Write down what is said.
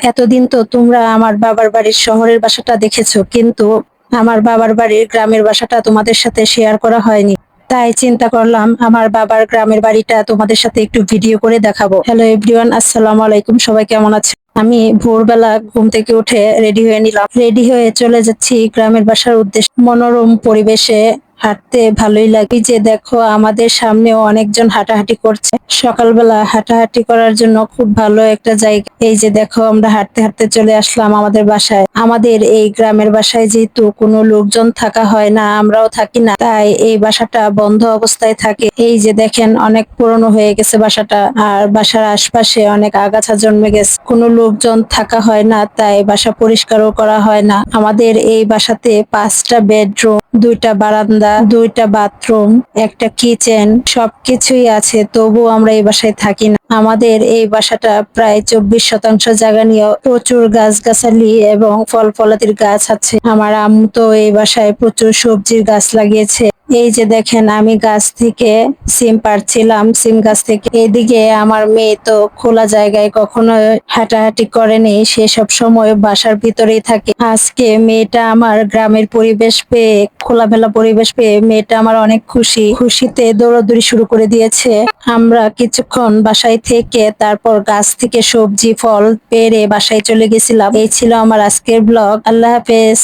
এতদিন তো তোমরা আমার বাবার বাড়ির শহরের বাসাটা দেখেছো, কিন্তু আমার বাবার বাড়ির গ্রামের বাসাটা তোমাদের সাথে শেয়ার করা হয়নি। তাই চিন্তা করলাম আমার বাবার গ্রামের বাড়িটা তোমাদের সাথে একটু ভিডিও করে দেখাবো। হ্যালো এভরিওয়ান, আসসালামু আলাইকুম। সবাই কেমন আছে? আমি ভোরবেলা ঘুম থেকে উঠে রেডি হয়ে নিলাম। রেডি হয়ে চলে যাচ্ছি গ্রামের বাসার উদ্দেশ্যে। মনোরম পরিবেশে হাঁটতে ভালোই লাগে। এই যে দেখো, আমাদের সামনেও অনেকজন হাঁটাহাঁটি করছে। সকালবেলা হাঁটাহাঁটি করার জন্য খুব ভালো একটা জায়গা। এই যে দেখো, আমরা হাঁটতে হাঁটতে চলে আসলাম আমাদের বাসায়। আমাদের এই গ্রামের বাসায় যেহেতু কোনো লোকজন থাকা হয় না, আমরাও থাকি না, তাই এই বাসাটা বন্ধ অবস্থায় থাকে। এই যে দেখেন, অনেক পুরনো হয়ে গেছে বাসাটা, আর বাসার আশপাশে অনেক আগাছা জন্মে গেছে। কোনো লোকজন থাকা হয় না, তাই বাসা পরিষ্কারও করা হয় না। আমাদের এই বাসাতে 5টা বেডরুম, 2টা বারান্দা, 2টা বাথরুম, একটা কিচেন, সবকিছুই আছে, তবুও আমরা এই বাসায় থাকি না। আমাদের এই বাসাটা প্রায় 24% জায়গা নিয়ে প্রচুর গাছগাছালি এবং ফল ফলাদির গাছ আছে। আমার আম্মু তো এই বাসায় প্রচুর সবজির গাছ লাগিয়েছে। এই যে দেখেন, আমি গাছ থেকে সিম পাড়ছিলাম, সিম গাছ থেকে। এদিকে আমার মেয়ে তো খোলা জায়গায় কখনো হাঁটাহাঁটি করেনি, সে সব সময় বাসার ভিতরেই থাকে। আজকে মেয়েটা আমার গ্রামের পরিবেশ পেয়ে, খোলামেলা পরিবেশ পেয়ে মেয়েটা আমার অনেক খুশিতে দৌড়াদৌড়ি শুরু করে দিয়েছে। আমরা কিছুক্ষণ বাসায় থেকে তারপর গাছ থেকে সবজি ফল পেড়ে বাসায় চলে গেছিলাম। এই ছিল আমার আজকের ব্লগ। আল্লাহ হাফেজ।